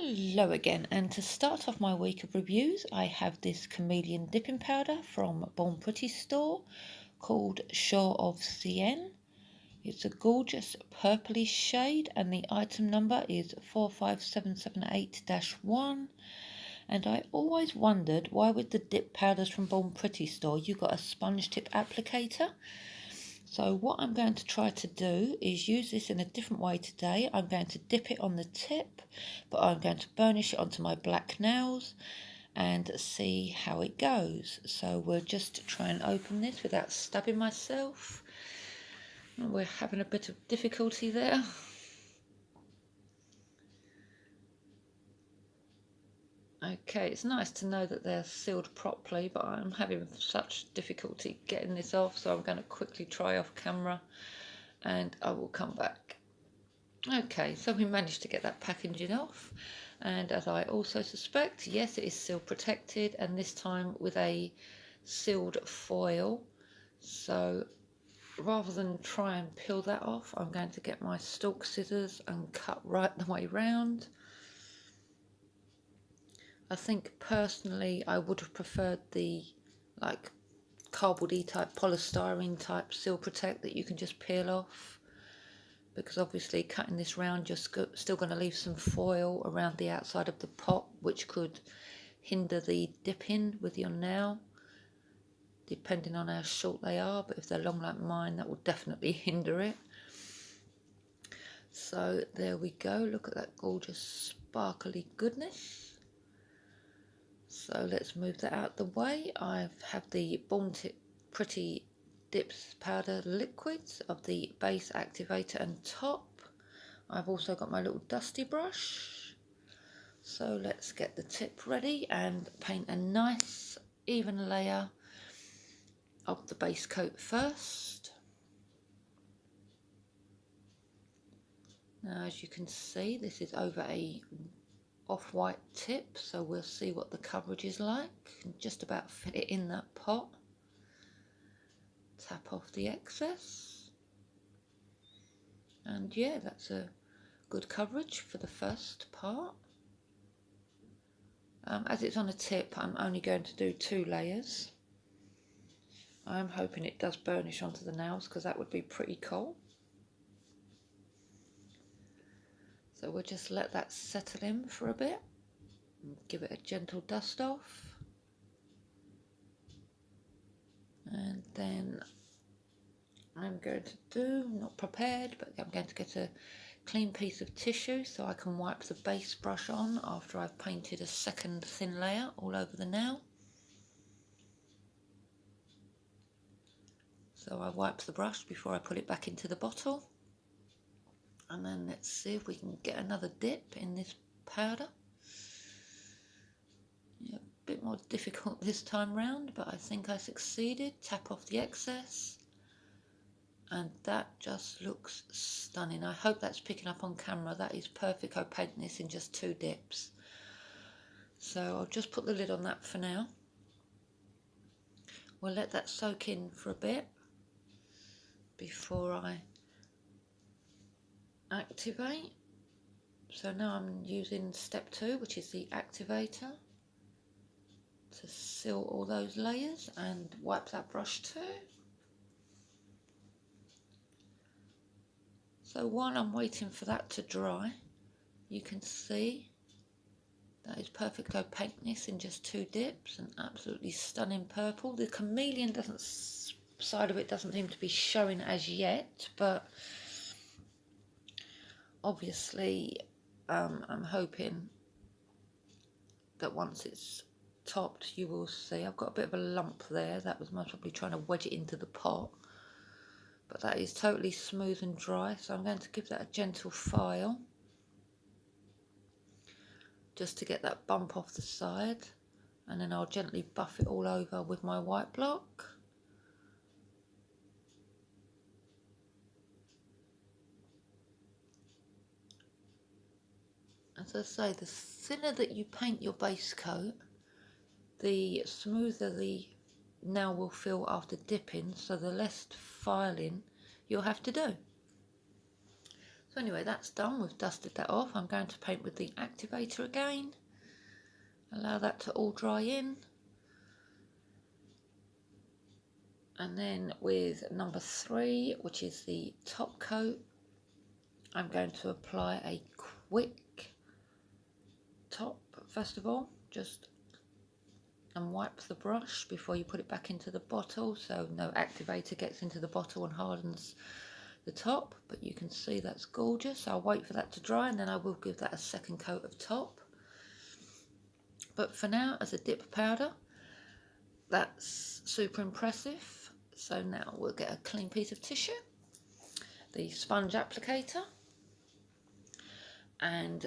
Hello again, and to start off my week of reviews, I have this Chameleon Dipping Powder from Bon Petit store called Shore of Seine. It's a gorgeous purplish shade and the item number is 45778-1. And I always wondered why with the dip powders from Bon Petit store you got a sponge tip applicator. So what I'm going to try to do is use this in a different way today. I'm going to dip it on the tip, but I'm going to burnish it onto my black nails and see how it goes. So we'll just try and open this without stabbing myself. We're having a bit of difficulty there. Okay, it's nice to know that they're sealed properly, but I'm having such difficulty getting this off, so I'm going to quickly try off camera and I will come back. Okay, so we managed to get that packaging off, and as I also suspect, yes, it is seal protected, and this time with a sealed foil. So rather than try and peel that off, I'm going to get my stalk scissors and cut right the way round. I think personally I would have preferred the like cardboardy type, polystyrene type seal protect that you can just peel off, because obviously cutting this round you're still going to leave some foil around the outside of the pot, which could hinder the dipping with your nail, depending on how short they are, but if they're long like mine that will definitely hinder it. So there we go, look at that gorgeous sparkly goodness. So let's move that out the way. I have the Bon Petit Dip Powder liquids of the base, activator and top. I've also got my little dusty brush. So let's get the tip ready and paint a nice even layer of the base coat first. Now as you can see, this is over a off-white tip, so we'll see what the coverage is like and just about fit it in that pot. Tap off the excess, and yeah, that's a good coverage for the first part. As it's on a tip, I'm only going to do 2 layers. I'm hoping it does burnish onto the nails, because that would be pretty cool. So we'll just let that settle in for a bit and give it a gentle dust off. And then I'm going to do, not prepared, but I'm going to get a clean piece of tissue so I can wipe the base brush on after I've painted a second thin layer all over the nail. So I wipe the brush before I put it back into the bottle. And then let's see if we can get another dip in this powder. Yeah, a bit more difficult this time round, but I think I succeeded. Tap off the excess. And that just looks stunning. I hope that's picking up on camera. That is perfect opaqueness in just 2 dips. So I'll just put the lid on that for now. We'll let that soak in for a bit before I activate. So now I'm using step 2, which is the activator, to seal all those layers and wipe that brush too. So while I'm waiting for that to dry, you can see that is perfect opaqueness in just 2 dips and absolutely stunning purple. The Chameleon side of it doesn't seem to be showing as yet, but obviously I'm hoping that once it's topped you will see. I've got a bit of a lump there, that was most probably trying to wedge it into the pot, but that is totally smooth and dry, so I'm going to give that a gentle file just to get that bump off the side, and then I'll gently buff it all over with my white block. As I say, the thinner that you paint your base coat, the smoother the nail will feel after dipping, so the less filing you'll have to do. So anyway, that's done. We've dusted that off. I'm going to paint with the activator again. Allow that to all dry in. And then with number 3, which is the top coat, I'm going to apply a quick top first of all, just and wipe the brush before you put it back into the bottle, so no activator gets into the bottle and hardens the top. But you can see that's gorgeous. I'll wait for that to dry and then I will give that a second coat of top. But for now, as a dip powder, that's super impressive. So now we'll get a clean piece of tissue, the sponge applicator, and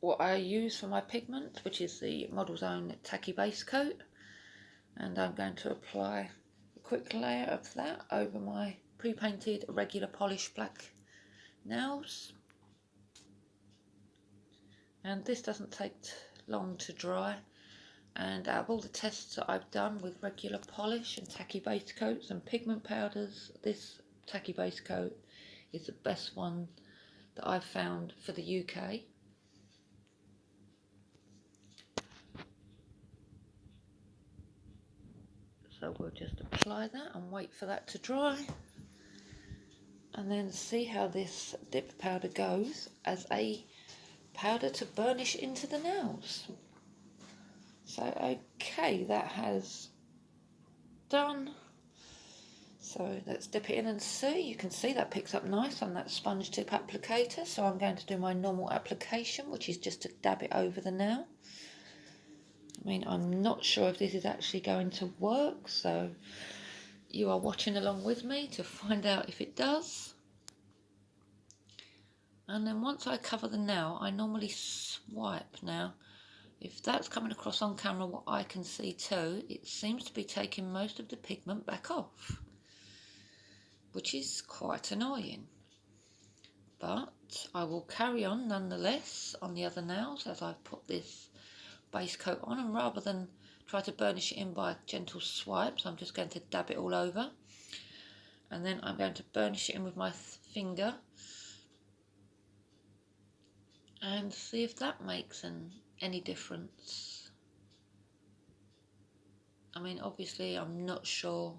what I use for my pigment, which is the Model's Own Tacky Base Coat, and I'm going to apply a quick layer of that over my pre-painted regular polish black nails. And this doesn't take long to dry, and out of all the tests that I've done with regular polish and tacky base coats and pigment powders, this tacky base coat is the best one that I've found for the UK. So we'll just apply that and wait for that to dry, and then see how this dip powder goes as a powder to burnish into the nails. So okay, that has done. So let's dip it in and see. You can see that picks up nice on that sponge tip applicator. So I'm going to do my normal application, which is just to dab it over the nail. I mean, I'm not sure if this is actually going to work, so you are watching along with me to find out if it does. And then once I cover the nail, I normally swipe. Now, if that's coming across on camera, what I can see too, it seems to be taking most of the pigment back off, which is quite annoying. But I will carry on nonetheless on the other nails as I've put this base coat on, and rather than try to burnish it in by gentle swipes, I'm just going to dab it all over, and then I'm going to burnish it in with my finger and see if that makes any difference. I mean, obviously I'm not sure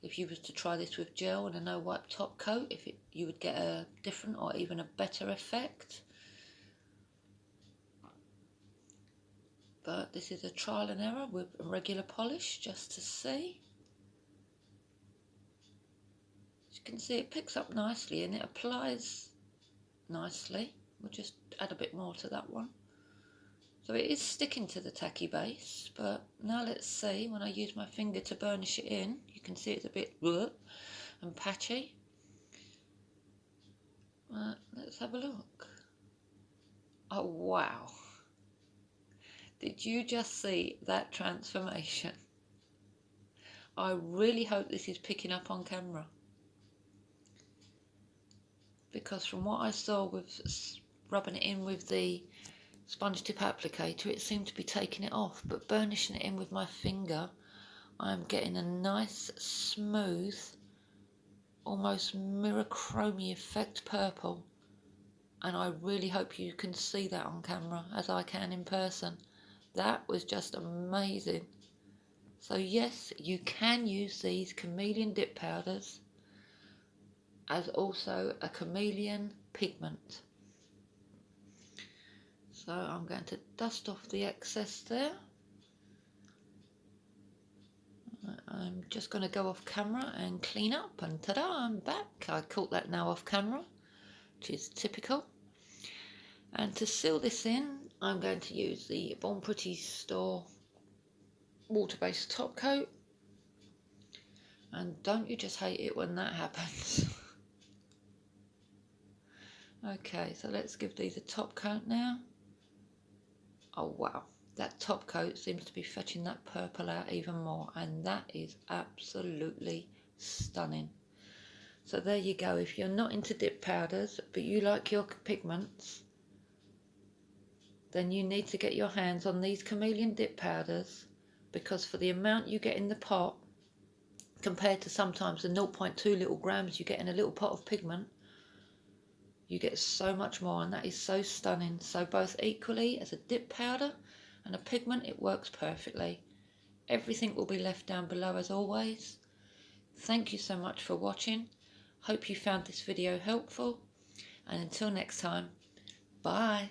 if you was to try this with gel and a no wipe top coat, if you would get a different or even a better effect. But this is a trial and error with regular polish, just to see. As you can see, it picks up nicely and it applies nicely. We'll just add a bit more to that one. So it is sticking to the tacky base, but now let's see, when I use my finger to burnish it in, you can see it's a bit and patchy. Let's have a look. Oh wow. Did you just see that transformation? I really hope this is picking up on camera, because from what I saw with rubbing it in with the sponge tip applicator, it seemed to be taking it off, but burnishing it in with my finger, I'm getting a nice smooth, almost mirror chromey effect purple, and I really hope you can see that on camera as I can in person. That was just amazing. So yes, you can use these Chameleon dip powders as also a chameleon pigment. So I'm going to dust off the excess there. I'm just going to go off camera and clean up, and ta-da, I'm back. I caught that now off camera, which is typical. And to seal this in, I'm going to use the Born Pretty Store water-based top coat. And don't you just hate it when that happens? Okay, so let's give these a top coat now. Oh wow, that top coat seems to be fetching that purple out even more, and that is absolutely stunning. So there you go. If you're not into dip powders but you like your pigments, then you need to get your hands on these Chameleon dip powders, because for the amount you get in the pot compared to sometimes the 0.2 little grams you get in a little pot of pigment, you get so much more, and that is so stunning. So both equally as a dip powder and a pigment, it works perfectly. Everything will be left down below as always. Thank you so much for watching. Hope you found this video helpful, and until next time, bye.